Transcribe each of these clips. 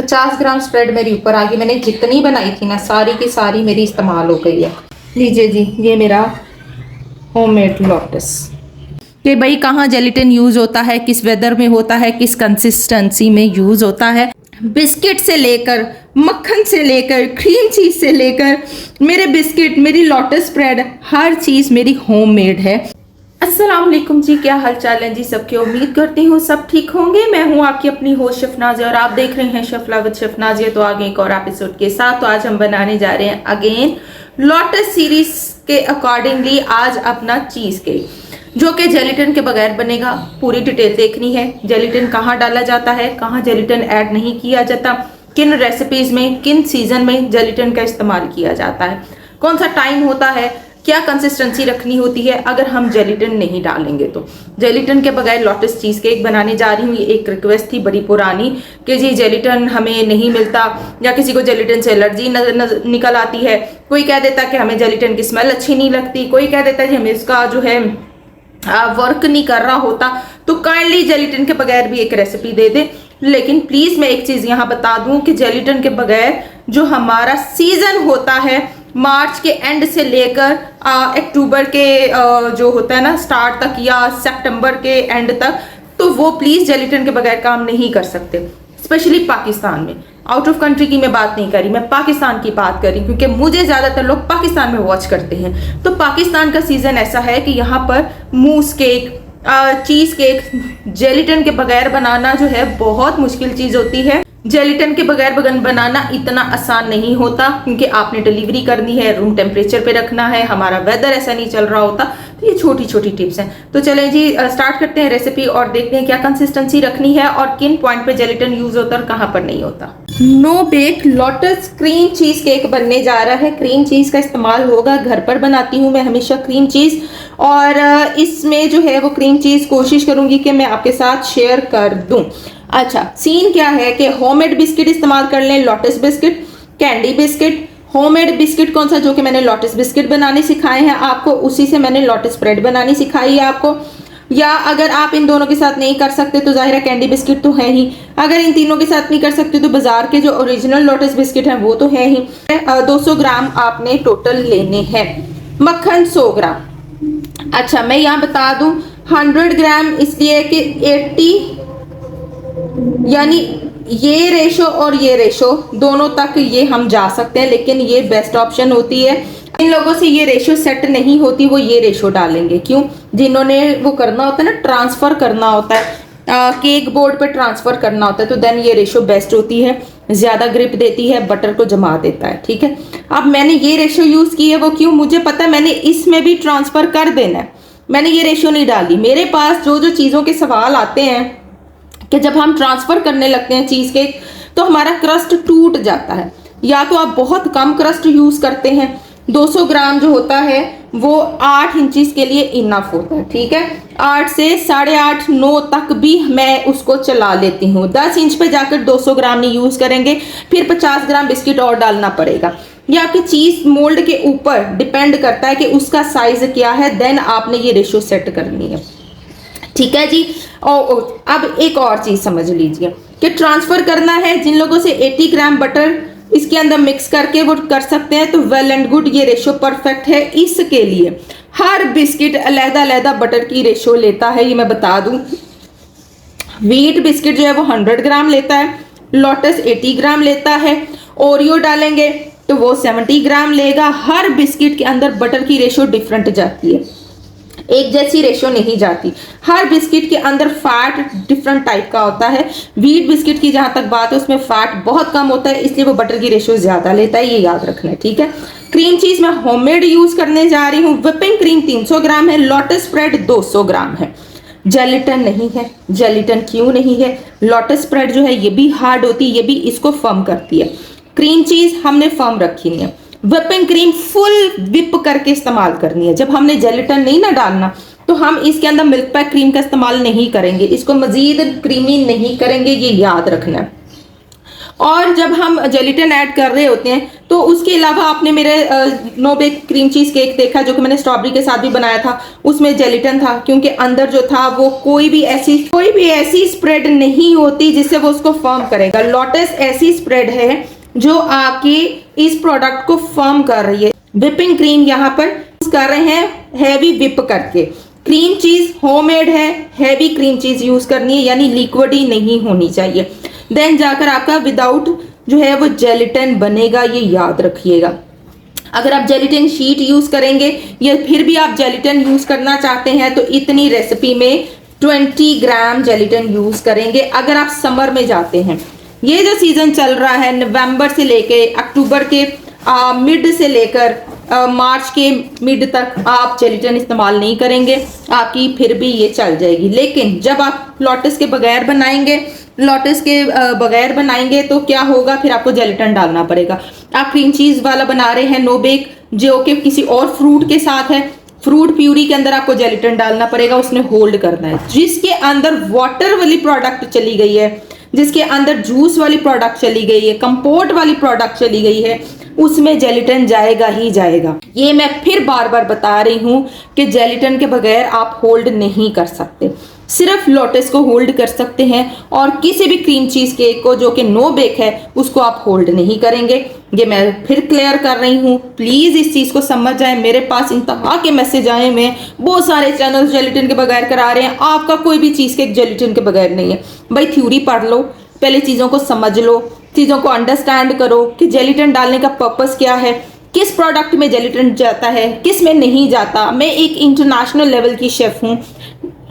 50 ग्राम spread मेरी ऊपर आ गई। मैंने जितनी बनाई थी ना सारी की सारी मेरी इस्तेमाल हो गई है। लीजिए जी, ये मेरा होममेड लोटस। कि भाई कहाँ जेलिटिन यूज होता है, किस वेदर में होता है, किस कंसिस्टेंसी में यूज होता है। बिस्किट से लेकर मक्खन से लेकर क्रीम चीज से लेकर मेरे बिस्किट, मेरी लोटस स्प्रेड, हर चीज मेरी होममेड है। अस्सलाम वालेकुम जी, क्या हाल चाल है जी सबके। उम्मीद करती हूँ सब ठीक होंगे। मैं हूँ आपकी अपनी होस्ट शफनाजिया और आप देख रहे हैं शफला विद शफनाजिया। तो आगे एक और एपिसोड के साथ। तो आज हम बनाने जा रहे हैं अगेन लोटस सीरीज के अकॉर्डिंगली आज अपना चीज केक, जो कि जेलिटिन के बगैर बनेगा। पूरी डिटेल देखनी है, जेलिटिन कहाँ डाला जाता है, कहाँ जेलिटिन ऐड नहीं किया जाता, किन रेसिपीज में, किन सीजन में जेलिटिन का इस्तेमाल किया जाता है, कौन सा टाइम होता है, क्या कंसिस्टेंसी रखनी होती है अगर हम जेलिटिन नहीं डालेंगे। तो जेलिटिन के बगैर लोटस चीज केक बनाने जा रही हूँ। ये एक रिक्वेस्ट थी बड़ी पुरानी कि जी जेलिटिन हमें नहीं मिलता, या किसी को जेलिटिन से एलर्जी निकल आती है, कोई कह देता कि हमें जेलिटिन की स्मेल अच्छी नहीं लगती, कोई कह देता है कि हमें इसका जो है वर्क नहीं कर रहा होता। तो काइंडली जेलिटिन के बगैर भी एक रेसिपी दे दे। लेकिन प्लीज मैं एक चीज यहाँ बता दूं कि जेलिटिन के बगैर जो हमारा सीजन होता है मार्च के एंड से लेकर अक्टूबर के जो होता है ना स्टार्ट तक, या सितंबर के एंड तक, तो वो प्लीज जेलिटिन के बगैर काम नहीं कर सकते। स्पेशली पाकिस्तान में, आउट ऑफ कंट्री की मैं बात नहीं करी, मैं पाकिस्तान की बात करी, क्योंकि मुझे ज्यादातर लोग पाकिस्तान में वॉच करते हैं। तो पाकिस्तान का सीजन ऐसा है कि यहाँ पर मूस केक, चीज केक जेलिटिन के बगैर बनाना जो है बहुत मुश्किल चीज होती है। जेलिटिन के बगैर बनाना इतना आसान नहीं होता, क्योंकि आपने डिलीवरी करनी है, रूम टेम्परेचर पे रखना है, हमारा वेदर ऐसा नहीं चल रहा होता। तो ये छोटी छोटी टिप्स हैं। तो चलें जी स्टार्ट करते हैं रेसिपी और देखते हैं क्या कंसिस्टेंसी रखनी है और किन पॉइंट पे जेलिटिन यूज होता है और कहाँ पर नहीं होता। No bake lotus cream cheese cake बनने जा रहा है। क्रीम चीज का इस्तेमाल होगा, घर पर बनाती हूँ मैं हमेशा क्रीम चीज, और इसमें जो है वो क्रीम चीज कोशिश करूंगी कि मैं आपके साथ शेयर कर दूं। अच्छा, सीन क्या है कि होममेड बिस्किट इस्तेमाल कर लें, lotus biscuit, candy biscuit. Homemade biscuit कौन सा, जो कि मैंने लोटस बिस्किट बनाने सिखाए हैं आपको, उसी से मैंने लोटस स्प्रेड बनानी सिखाई है आपको। या अगर आप इन दोनों के साथ नहीं कर सकते तो जाहिर है कैंडी बिस्किट तो है ही। अगर इन तीनों के साथ नहीं कर सकते तो बाजार के जो ओरिजिनल लोटस बिस्किट हैं वो तो है ही। 200 ग्राम आपने टोटल लेने हैं। मक्खन 100 ग्राम। अच्छा, मैं यहाँ बता दूं 100 ग्राम इसलिए कि 80, यानी ये रेशो और ये रेशो दोनों तक ये हम जा सकते हैं, लेकिन ये बेस्ट ऑप्शन होती है। इन लोगों से ये रेशो सेट नहीं होती, वो ये रेशो डालेंगे। क्यों? जिन्होंने वो करना होता है ना, ट्रांसफर करना होता है, केक बोर्ड पे ट्रांसफर करना होता है, तो देन ये रेशो बेस्ट होती है, ज्यादा ग्रिप देती है, बटर को जमा देता है। ठीक है, अब मैंने ये रेशो यूज की है, वो क्यों, मुझे पता है मैंने इसमें भी ट्रांसफर कर देना है, मैंने ये रेशो नहीं डाली। मेरे पास जो जो चीजों के सवाल आते हैं कि जब हम ट्रांसफर करने लगते हैं चीज केक तो हमारा क्रस्ट टूट जाता है, या तो आप बहुत कम क्रस्ट यूज करते हैं। 200 ग्राम जो होता है वो 8 इंचेस के लिए इनफ होता है। ठीक है, 8 से 8.5 9 तक भी मैं उसको चला लेती हूँ। 10 इंच पे जाकर 200 ग्राम नहीं यूज करेंगे, फिर 50 ग्राम बिस्किट और डालना पड़ेगा। ये आपके चीज मोल्ड के ऊपर डिपेंड करता है कि उसका साइज क्या है, देन आपने ये रेशो सेट करनी है। ठीक है जी। अब एक और चीज समझ लीजिए कि ट्रांसफर करना है, जिन लोगों से 80 ग्राम बटर इसके अंदर मिक्स करके वो कर सकते हैं तो वेल एंड गुड, ये रेशो परफेक्ट है इसके लिए। हर बिस्किट अलहदा अलहदा बटर की रेशो लेता है, ये मैं बता दूं। व्हीट बिस्किट जो है वो 100 ग्राम लेता है, लोटस 80 ग्राम लेता है, ओरियो डालेंगे तो वो 70 ग्राम लेगा। हर बिस्किट के अंदर बटर की रेशो डिफरेंट जाती है, एक जैसी रेशो नहीं जाती। हर बिस्किट के अंदर फैट डिफरेंट टाइप का होता है। व्हीट बिस्किट की जहां तक बात है उसमें फैट बहुत कम होता है, इसलिए वो बटर की रेशो ज्यादा लेता है, ये याद रखना है। ठीक है, क्रीम चीज मैं होममेड यूज करने जा रही हूँ। व्हिपिंग क्रीम 300 ग्राम है, लोटस स्प्रेड 200 ग्राम है। जेलिटिन नहीं है। जेलिटिन क्यों नहीं है? लोटस स्प्रेड जो है ये भी हार्ड होती है, ये भी इसको फर्म करती है। क्रीम चीज हमने फर्म रखी है। व्हिपिंग क्रीम फुल विप करके इस्तेमाल करनी है। जब हमने जेलिटिन नहीं ना डालना तो हम इसके अंदर मिल्क पैक क्रीम का इस्तेमाल नहीं करेंगे, इसको मजीद क्रीमी नहीं करेंगे, ये याद रखना है। और जब हम जेलिटिन ऐड कर रहे होते हैं तो उसके अलावा आपने मेरे no bake cream cheese cake देखा जो कि मैंने स्ट्रॉबेरी के साथ भी बनाया था, उसमें जेलिटन था क्योंकि अंदर जो था वो कोई भी ऐसी स्प्रेड नहीं होती जिससे वो उसको फर्म करेगा। लोटस ऐसी स्प्रेड है जो आपकी इस प्रोडक्ट को फर्म कर रही है। विपिंग क्रीम यहाँ पर कर रहे हैं हैवी विप करके। क्रीम चीज होममेड है, हैवी क्रीम चीज यूज करनी है, यानी लिक्विड ही नहीं होनी चाहिए, देन जाकर आपका विदाउट जो है वो जेलिटन बनेगा, ये याद रखिएगा। अगर आप जेलिटन शीट यूज करेंगे या फिर भी आप जेलिटन यूज करना चाहते हैं तो इतनी रेसिपी में 20 ग्राम जेलिटन यूज करेंगे। अगर आप समर में जाते हैं, ये जो सीजन चल रहा है नवंबर से लेके अक्टूबर के मिड से लेकर मार्च के मिड तक आप जेलिटन इस्तेमाल नहीं करेंगे, आपकी फिर भी ये चल जाएगी। लेकिन जब आप लोटस के बगैर बनाएंगे तो क्या होगा, फिर आपको जेलिटन डालना पड़ेगा। आप क्रीम चीज वाला बना रहे हैं नो बेक जो कि किसी और फ्रूट के साथ है, फ्रूट प्यूरी के अंदर आपको जेलिटन डालना पड़ेगा, उसने होल्ड करना है। जिसके अंदर वाटर वाली प्रोडक्ट चली गई है, जिसके अंदर जूस वाली प्रोडक्ट चली गई है, कंपोट वाली प्रोडक्ट चली गई है, उसमें जेलिटन जाएगा ही जाएगा। ये मैं फिर बार बार बता रही हूं कि जेलिटन के बगैर आप होल्ड नहीं कर सकते, सिर्फ लोटस को होल्ड कर सकते हैं और किसी भी क्रीम चीज केक को जो कि नो बेक है उसको आप होल्ड नहीं करेंगे। ये मैं फिर क्लियर कर रही हूँ, प्लीज इस चीज को समझ जाए। मेरे पास इंतहा के मैसेज आए हुए, बहुत सारे चैनल जेलिटन के बगैर करा रहे हैं, आपका कोई भी चीज केक जेलिटन के बगैर नहीं है। भाई थ्योरी पढ़ लो, पहले चीजों को समझ लो, चीजों को अंडरस्टैंड करो कि जेलिटन डालने का पर्पस क्या है, किस प्रोडक्ट में जेलिटन जाता है, किस में नहीं जाता। मैं एक इंटरनेशनल लेवल की शेफ हूँ,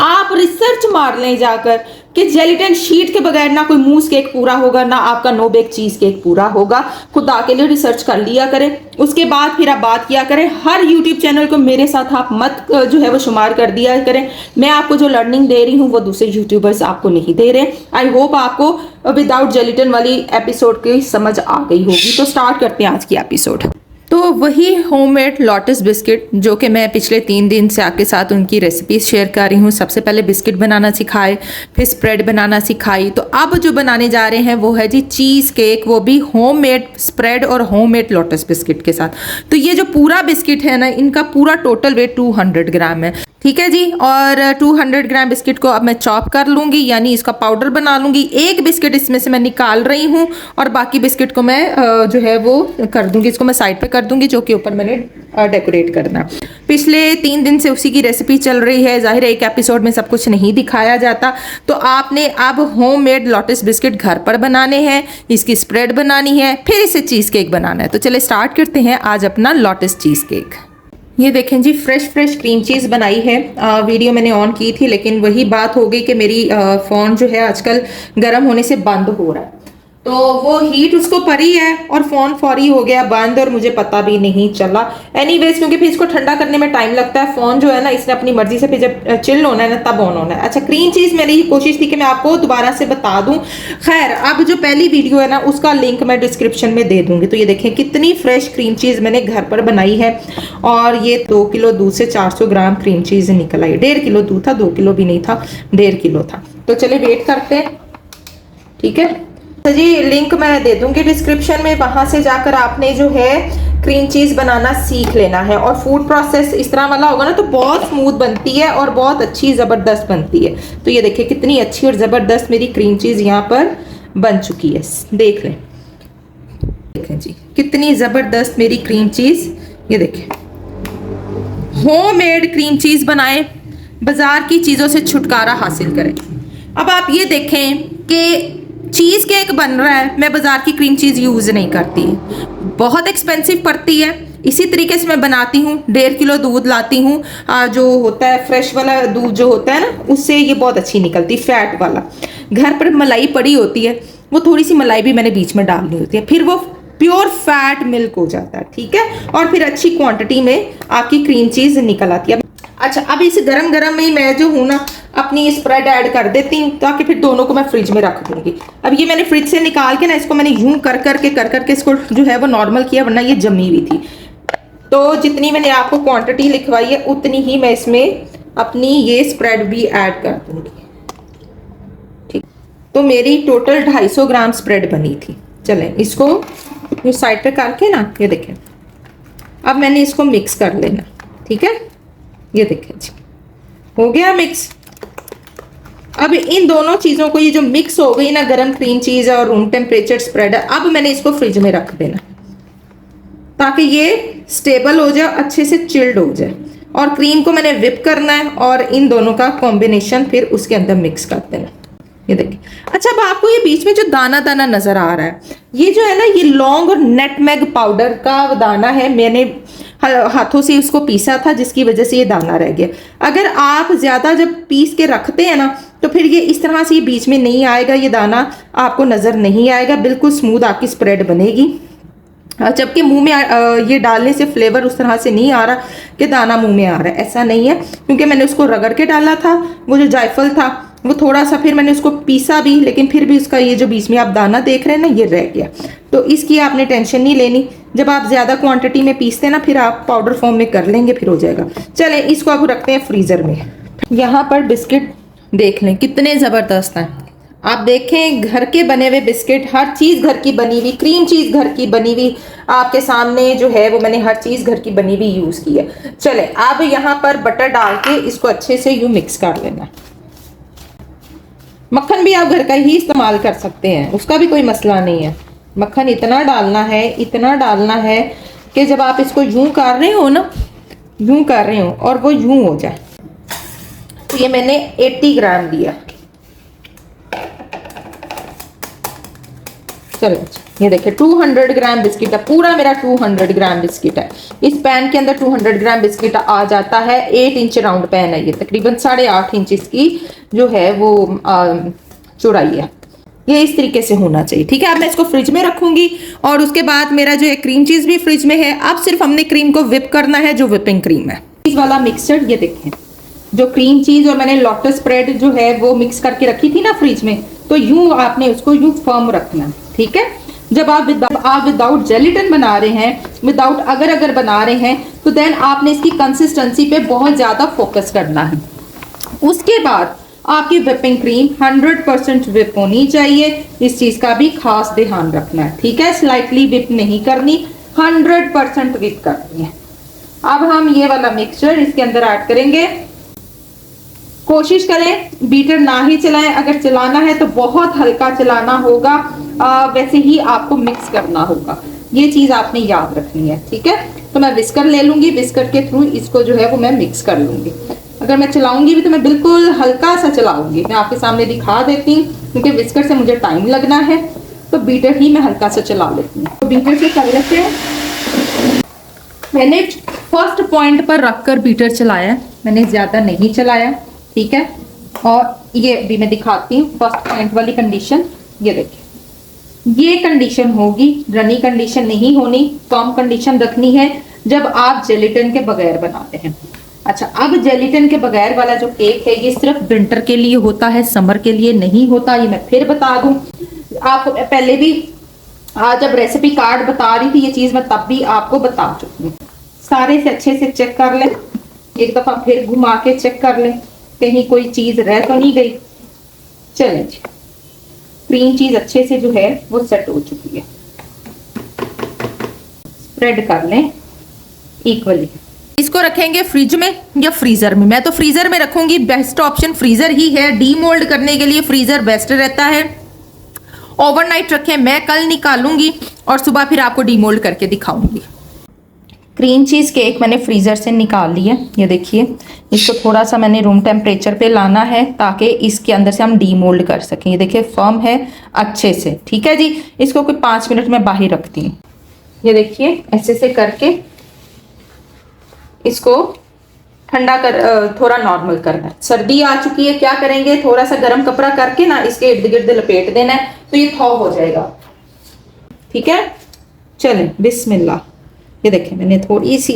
आप रिसर्च मार लें जाकर कि जेलिटन शीट के बगैर ना कोई मूस केक पूरा होगा, ना आपका नो बेक चीज केक पूरा होगा। खुदा के लिए रिसर्च कर लिया करें, उसके बाद फिर आप बात किया करें। हर यूट्यूब चैनल को मेरे साथ आप मत जो है वो शुमार कर दिया करें। मैं आपको जो लर्निंग दे रही हूँ वो दूसरे यूट्यूबर्स आपको नहीं दे रहे। आई होप आपको विदाउट जेलिटन वाली एपिसोड की समझ आ गई होगी। तो स्टार्ट करते हैं आज की एपिसोड। तो वही होममेड लोटस बिस्किट जो कि मैं पिछले 3 दिन से आपके साथ उनकी रेसिपीज शेयर कर रही हूँ। सबसे पहले बिस्किट बनाना सिखाए, फिर स्प्रेड बनाना सिखाई। तो अब जो बनाने जा रहे हैं वो है जी चीज़ केक, वो भी होममेड स्प्रेड और होममेड लोटस बिस्किट के साथ। तो ये जो पूरा बिस्किट है ना, इनका पूरा टोटल वेट 200 ग्राम है, ठीक है जी। और 200 ग्राम बिस्किट को अब मैं चॉप कर लूँगी, यानी इसका पाउडर बना लूँगी। एक बिस्किट इसमें से मैं निकाल रही हूँ और बाकी बिस्किट को मैं जो है वो कर दूँगी, इसको मैं साइड पे कर दूँगी, जो कि ऊपर मैंने डेकोरेट करना। पिछले 3 दिन से उसी की रेसिपी चल रही है। जाहिर है एक एपिसोड में सब कुछ नहीं दिखाया जाता, तो आपने अब होममेड लोटस बिस्किट घर पर बनाने हैं, इसकी स्प्रेड बनानी है, फिर इसे चीज़ केक बनाना है। तो चले स्टार्ट करते हैं आज अपना लोटस चीज़ केक। ये देखें जी, फ्रेश क्रीम चीज़ बनाई है। वीडियो मैंने ऑन की थी, लेकिन वही बात हो गई कि मेरी फ़ोन जो है आजकल गर्म होने से बंद हो रहा है, तो वो हीट उसको पड़ी है और फ़ोन फौरी हो गया बंद और मुझे पता भी नहीं चला। एनीवेज, क्योंकि फिर इसको ठंडा करने में टाइम लगता है। फ़ोन जो है ना, इसने अपनी मर्जी से फिर जब चिल होना है ना तब ऑन होना है। अच्छा, क्रीम चीज़ मेरी कोशिश थी कि मैं आपको दोबारा से बता दूं। खैर, अब जो पहली वीडियो है ना उसका लिंक मैं डिस्क्रिप्शन में दे दूंगी। तो ये देखें कितनी फ्रेश क्रीम चीज़ मैंने घर पर बनाई है, और ये 2 किलो दूध से 400 ग्राम क्रीम चीज़ निकल आई। 1.5 किलो दूध था, 2 किलो भी नहीं था, 1.5 किलो था। तो चले वेट करते हैं, ठीक है जी। लिंक मैं दे दूंगी डिस्क्रिप्शन में, वहां से जाकर आपने जो है क्रीम चीज बनाना सीख लेना है। और फूड प्रोसेस इस तरह वाला होगा ना तो बहुत स्मूथ बनती है और बहुत अच्छी ज़बरदस्त बनती है। तो ये देखिए कितनी अच्छी और ज़बरदस्त मेरी क्रीम चीज़ यहाँ पर बन चुकी है, देख लें। देखें जी कितनी ज़बरदस्त मेरी क्रीम चीज़। ये देखें, होममेड क्रीम चीज़ बनाएं, बाजार की चीज़ों से छुटकारा हासिल करें। अब आप ये देखें कि चीज़ केक बन रहा है, मैं बाजार की क्रीम चीज़ यूज़ नहीं करती, बहुत एक्सपेंसिव पड़ती है। इसी तरीके से मैं बनाती हूँ, 1.5 किलो दूध लाती हूँ, जो होता है फ्रेश वाला दूध जो होता है ना, उससे ये बहुत अच्छी निकलती, फैट वाला। घर पर मलाई पड़ी होती है, वो थोड़ी सी मलाई भी मैंने बीच में डालनी होती है, फिर वो प्योर फैट मिल्क हो जाता है, ठीक है। और फिर अच्छी क्वांटिटी में आपकी क्रीम चीज़ निकल आती है। अच्छा, अब इस गरम गरम में ही मैं जो हूँ ना अपनी स्प्रेड ऐड कर देती हूँ, ताकि फिर दोनों को मैं फ्रिज में रख दूंगी। अब ये मैंने फ्रिज से निकाल के ना इसको मैंने यूं कर करके इसको जो है वो नॉर्मल किया, वरना ये जमी हुई थी। तो जितनी मैंने आपको क्वांटिटी लिखवाई है उतनी ही मैं इसमें अपनी ये स्प्रेड भी ऐड कर दूंगी, ठीक। तो मेरी टोटल 250 ग्राम स्प्रेड बनी थी। चलें इसको ये साइड पे करके ना, ये देखें, अब मैंने इसको मिक्स कर लेना। ठीक है, ये देखें जी, हो गया मिक्स। अब इन दोनों चीजों को, ये जो मिक्स हो गई ना, गरम क्रीम चीज और रूम टेम्परेचर स्प्रेड है, अब मैंने इसको फ्रिज में रख देना ताकि ये स्टेबल हो जाए, अच्छे से चिल्ड हो जाए। और क्रीम को मैंने विप करना है और इन दोनों का कॉम्बिनेशन फिर उसके अंदर मिक्स कर देना। ये देखिए। अच्छा, अब आपको ये बीच में जो दाना दाना नजर आ रहा है, ये जो है ना, ये लौंग और नटमेग पाउडर का दाना है। मैंने हाथों से इसको पीसा था, जिसकी वजह से ये दाना रह गया। अगर आप ज्यादा जब पीस के रखते हैं ना, तो फिर ये इस तरह से ये बीच में नहीं आएगा, ये दाना आपको नजर नहीं आएगा, बिल्कुल स्मूथ आपकी स्प्रेड बनेगी। जबकि मुंह में ये डालने से फ्लेवर उस तरह से नहीं आ रहा कि दाना मुंह में आ रहा है, ऐसा नहीं है, क्योंकि मैंने उसको रगड़ के डाला था। वो जो जायफल था वो थोड़ा सा, फिर मैंने उसको पीसा भी, लेकिन फिर भी उसका ये जो बीच में आप दाना देख रहे हैं ना, ये रह गया। तो इसकी आपने टेंशन नहीं लेनी। जब आप ज्यादा क्वांटिटी में पीसते ना, फिर आप पाउडर फॉर्म में कर लेंगे, फिर हो जाएगा। चलें, इसको अब रखते हैं फ्रीजर में। यहाँ पर बिस्किट देख लें कितने जबरदस्त हैं। आप देखें, घर के बने हुए बिस्किट, हर चीज घर की बनी हुई, क्रीम चीज घर की बनी हुई आपके सामने जो है, वो मैंने हर चीज घर की बनी हुई यूज की है। चले, अब यहाँ पर बटर डाल के इसको अच्छे से यूं मिक्स कर लेना। मक्खन भी आप घर का ही इस्तेमाल कर सकते हैं, उसका भी कोई मसला नहीं है। मक्खन इतना डालना है, इतना डालना है कि जब आप इसको यूं कर रहे हो ना, यूं कर रहे हो और वो यूं हो जाए। तो ये मैंने 80 ग्राम लिया। चलो, ये देखिए 200 ग्राम बिस्किट है, पूरा मेरा 200 ग्राम बिस्किट है। इस पैन के अंदर 200 ग्राम बिस्किट आ जाता है। 8 इंच राउंड पैन है ये, तकरीबन 8.5 इंच इसकी जो है वो चौड़ाई है। ये इस तरीके से होना चाहिए। ठीक है, अब मैं इसको फ्रिज में रखूंगी और उसके बाद मेरा जो है क्रीम चीज भी फ्रिज में है। अब सिर्फ हमने क्रीम को विप करना है, जो विपिंग क्रीम है। इस वाला मिक्सचर ये देखें, जो क्रीम चीज और मैंने लोटस स्प्रेड जो है वो मिक्स करके रखी थी ना फ्रिज में, तो यूं आपने उसको यूं फर्म रखना। ठीक है, जब आप विदाउट जेलिटन बना रहे हैं, विदाउट अगर बना रहे हैं, तो देन आपने इसकी कंसिस्टेंसी पे बहुत ज्यादा फोकस करना है। उसके बाद आपकी विपिंग क्रीम 100% विप होनी चाहिए। इस चीज का भी खास ध्यान रखना है। ठीक है, स्लाइटली विप नहीं करनी, 100% विप करनी है। अब हम ये वाला मिक्सचर इसके अंदर ऐड करेंगे। कोशिश करें बीटर ना ही चलाएं, अगर चलाना है तो बहुत हल्का चलाना होगा, वैसे ही आपको मिक्स करना होगा। ये चीज आपने याद रखनी है। ठीक है, तो मैं विस्कर ले लूंगी, विस्कर के थ्रू इसको जो है वो मैं मिक्स कर लूंगी। अगर मैं चलाऊंगी भी तो मैं बिल्कुल हल्का सा चलाऊंगी। मैं आपके सामने दिखा देती हूँ, क्योंकि विस्कर से मुझे टाइम लगना है, तो बीटर ही मैं हल्का सा चला लेती हूँ। तो बीटर से कर लेते हैं। मैंने फर्स्ट पॉइंट पर रखकर बीटर चलाया, मैंने ज्यादा नहीं चलाया। ठीक है, और ये भी मैं दिखाती हूँ फर्स्ट पॉइंट वाली कंडीशन। ये देखिए, ये कंडीशन होगी, रनी कंडीशन नहीं होनी, फर्म कंडीशन रखनी है जब आप जेलिटन के बगैर बनाते हैं। अच्छा, अब जेलिटन के बगैर वाला जो केक है, ये सिर्फ विंटर के लिए होता है, समर के लिए नहीं होता। ये मैं फिर बता दूं, आप पहले भी जब रेसिपी कार्ड बता रही थी ये चीज, मैं तब भी आपको बता चुकी हूँ। सारे से अच्छे से चेक कर लें, एक दफा फिर घुमा के चेक कर लें कहीं कोई चीज रह तो नहीं गई। चलें जी, क्रीम चीज अच्छे से जो है वो सेट हो चुकी है। स्प्रेड कर लें इक्वली। इसको रखेंगे फ्रिज में या फ्रीजर में? मैं तो फ्रीजर में रखूंगी, बेस्ट ऑप्शन फ्रीजर ही है। डीमोल्ड करने के लिए फ्रीजर बेस्ट रहता है। ओवरनाइट रखें, मैं कल निकालूंगी और सुबह फिर आपको डीमोल्ड करके दिखाऊंगी। क्रीम चीज केक मैंने फ्रीजर से निकाल लिया। ये देखिए, इसको थोड़ा सा मैंने रूम टेम्परेचर पे लाना है ताकि इसके अंदर से हम डीमोल्ड कर सकें। ये देखिए फर्म है अच्छे से। ठीक है जी, इसको कोई 5 मिनट में बाहर रखती हूँ। ये देखिए, ऐसे से करके इसको ठंडा कर, थोड़ा नॉर्मल करना है। सर्दी आ चुकी है, क्या करेंगे, थोड़ा सा गर्म कपड़ा करके ना इसके इर्द गिर्द लपेट देना है, तो ये थॉ हो जाएगा। ठीक है, चलें बिस्मिल्लाह। ये देखें, मैंने थोड़ी सी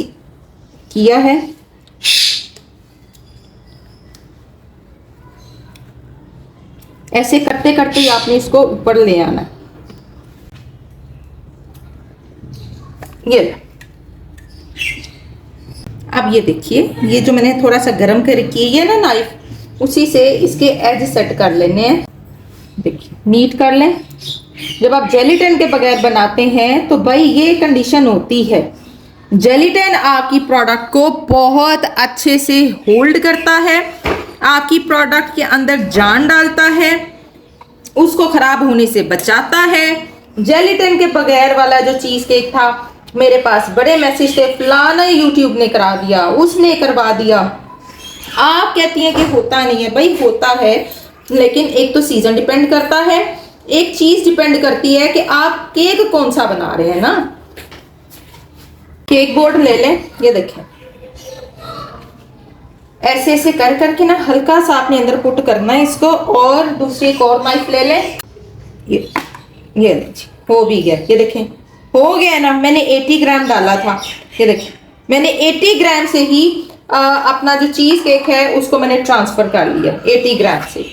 किया है। ऐसे करते करते ही आपने इसको ऊपर ले आना। ये अब ये देखिए, ये जो मैंने थोड़ा सा गर्म कर की है ना नाइफ, उसी से इसके एज सेट कर लेने हैं। देखिए, नीट कर लें। जब आप जेलिटिन के बगैर बनाते हैं तो भाई ये कंडीशन होती है। जेलिटिन आपकी प्रोडक्ट को बहुत अच्छे से होल्ड करता है, आपकी प्रोडक्ट के अंदर जान डालता है, उसको खराब होने से बचाता है। जेलिटिन के बगैर वाला जो चीज केक था, मेरे पास बड़े मैसेज थे, फलाना यूट्यूब ने करा दिया, उसने करवा दिया। आप कहती हैं कि होता नहीं है, भाई होता है, लेकिन एक तो सीजन डिपेंड करता है, एक चीज डिपेंड करती है कि आप केक कौन सा बना रहे हैं ना। केक बोर्ड ले लें, ये देखें, ऐसे ऐसे कर करके ना हल्का सा आपने अंदर पुट करना है इसको, और दूसरी एक और नाइफ ले लें, ये देखिए हो भी गया, ये देखें हो गया ना। मैंने 80 ग्राम डाला था, ये देखें मैंने 80 ग्राम से ही अपना जो चीज केक है उसको मैंने ट्रांसफर कर लिया 80 ग्राम से।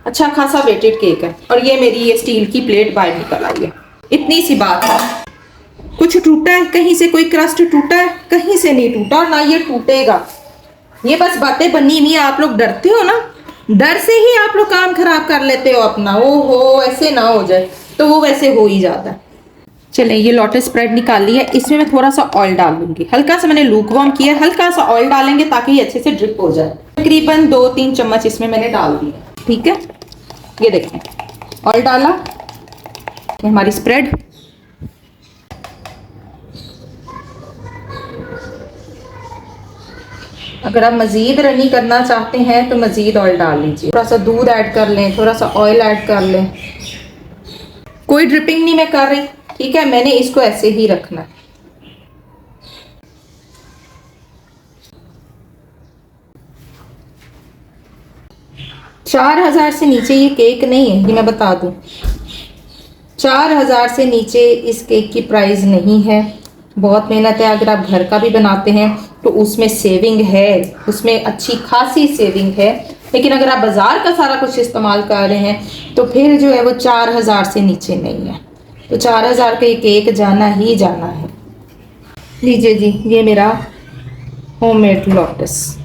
अच्छा खासा वेटेड केक है, और ये मेरी ये स्टील की प्लेट बाहर निकल आई है। इतनी सी बात है, कुछ टूटा है कहीं से, कोई क्रस्ट टूटा है कहीं से नहीं टूटा, और ना ये टूटेगा। ये बस बातें बनी हुई, आप लोग डरते हो ना, डर से ही आप लोग काम खराब कर लेते हो अपना। ओहो ऐसे ना हो जाए, तो वो वैसे हो ही जाता है। चलें, ये लोटस स्प्रेड निकाल ली है, इसमें मैं थोड़ा सा ऑयल डाल दूंगी, हल्का सा मैंने लूक वार्म किया, हल्का सा ऑयल डालेंगे ताकि ये अच्छे से ड्रिप हो जाए। तकरीबन 2-3 चम्मच इसमें मैंने डाल दिया, ठीक है। ये देखें ऑयल डाला, ये हमारी स्प्रेड। अगर आप मज़ीद रनी करना चाहते हैं तो मज़ीद ऑयल डाल लीजिए, थोड़ा सा दूध ऐड कर लें, थोड़ा सा ऑयल ऐड कर लें। कोई ड्रिपिंग नहीं मैं कर रही, ठीक है, मैंने इसको ऐसे ही रखना है। $4000 से नीचे ये केक नहीं है, ये मैं बता दूं। 4000 से नीचे इस केक की प्राइस नहीं है। बहुत मेहनत है, अगर आप घर का भी बनाते हैं तो उसमें सेविंग है, उसमें अच्छी खासी सेविंग है। लेकिन अगर आप बाज़ार का सारा कुछ इस्तेमाल कर रहे हैं तो फिर जो है वो 4000 से नीचे नहीं है। तो 4000 का ये केक जाना ही जाना है। लीजिए जी, ये मेरा होममेड लोटस।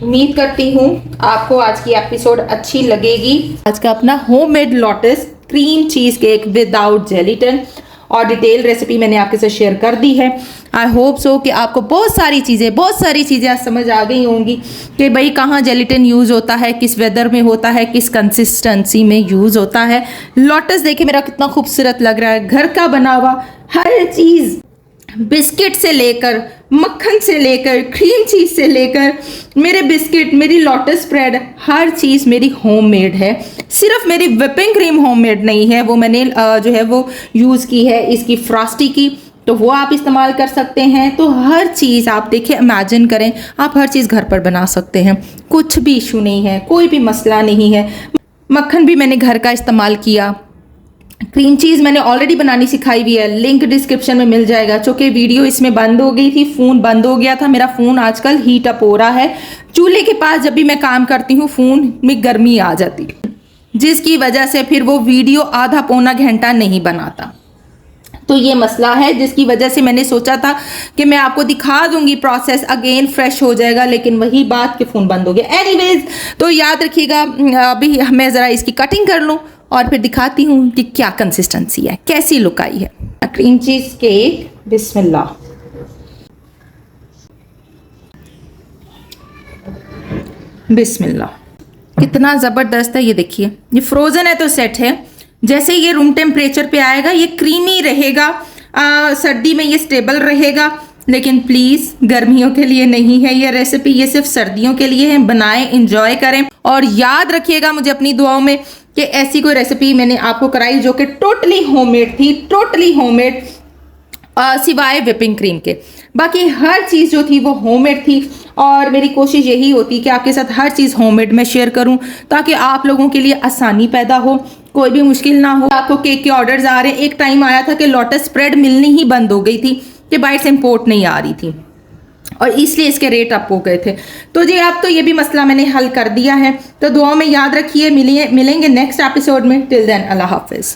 उम्मीद करती हूँ आपको आज की एपिसोड अच्छी लगेगी। आज का अपना homemade lotus cream cheese cake without gelatin, और डिटेल रेसिपी मैंने आपके साथ शेयर कर दी है। आई होप सो कि आपको बहुत सारी चीज़ें आज समझ आ गई होंगी कि भाई कहाँ जेलिटिन यूज़ होता है, किस वेदर में होता है, किस कंसिस्टेंसी में यूज़ होता है। लोटस देखिए मेरा कितना खूबसूरत लग रहा है, घर का बना हुआ हर चीज़, बिस्किट से लेकर मक्खन से लेकर क्रीम चीज से लेकर मेरे बिस्किट, मेरी लोटस स्प्रेड, हर चीज़ मेरी होममेड है। सिर्फ मेरी व्हिपिंग क्रीम होममेड नहीं है, वो मैंने जो है वो यूज़ की है इसकी फ्रॉस्टी की, तो वो आप इस्तेमाल कर सकते हैं। तो हर चीज़ आप देखिए, इमेजिन करें आप हर चीज़ घर पर बना सकते हैं, कुछ भी इशू नहीं है, कोई भी मसला नहीं है। मक्खन भी मैंने घर का इस्तेमाल किया, क्रीम चीज़ मैंने ऑलरेडी बनानी सिखाई हुई है, लिंक डिस्क्रिप्शन में मिल जाएगा। चूँकि वीडियो इसमें बंद हो गई थी, फ़ोन बंद हो गया था, मेरा फ़ोन आजकल हीट अप हो रहा है। चूल्हे के पास जब भी मैं काम करती हूँ फ़ोन में गर्मी आ जाती है, जिसकी वजह से फिर वो वीडियो आधा पौना घंटा नहीं बनाता। तो ये मसला है, जिसकी वजह से मैंने सोचा था कि मैं आपको दिखा दूंगी, प्रोसेस अगेन फ्रेश हो जाएगा, लेकिन वही बात कि फ़ोन बंद हो गया। एनीवेज, तो याद रखिएगा, अभी मैं ज़रा इसकी कटिंग कर लूँ और फिर दिखाती हूँ कि क्या कंसिस्टेंसी है, कैसी लुक आई है। क्रीम चीज़ केक, बिस्मिल्लाह। बिस्मिल्लाह, कितना ज़बरदस्त है। ये देखिए, ये फ्रोज़न है तो सेट है, जैसे ये रूम टेम्परेचर पे आएगा ये क्रीमी रहेगा, सर्दी में ये स्टेबल रहेगा। लेकिन प्लीज़ गर्मियों के लिए नहीं है ये रेसिपी, ये सिर्फ सर्दियों के लिए है। बनाएं, इंजॉय करें, और याद रखिएगा मुझे अपनी दुआओं में कि ऐसी कोई रेसिपी मैंने आपको कराई जो कि टोटली होममेड थी, टोटली होममेड, सिवाय व्हिपिंग क्रीम के। बाकी हर चीज़ जो थी वो होममेड थी, और मेरी कोशिश यही होती कि आपके साथ हर चीज़ होममेड में शेयर करूं ताकि आप लोगों के लिए आसानी पैदा हो, कोई भी मुश्किल ना हो। आपको केक के ऑर्डर्स आ रहे हैं, एक टाइम आया था कि लोटस स्प्रेड मिलनी ही बंद हो गई थी, कि बाहर से इम्पोर्ट नहीं आ रही थी, और इसलिए इसके रेट अप हो गए थे। तो जी अब तो ये भी मसला मैंने हल कर दिया है। तो दुआओं में याद रखिए, मिलेंगे नेक्स्ट एपिसोड में। टिल देन, अल्लाह हाफिज़।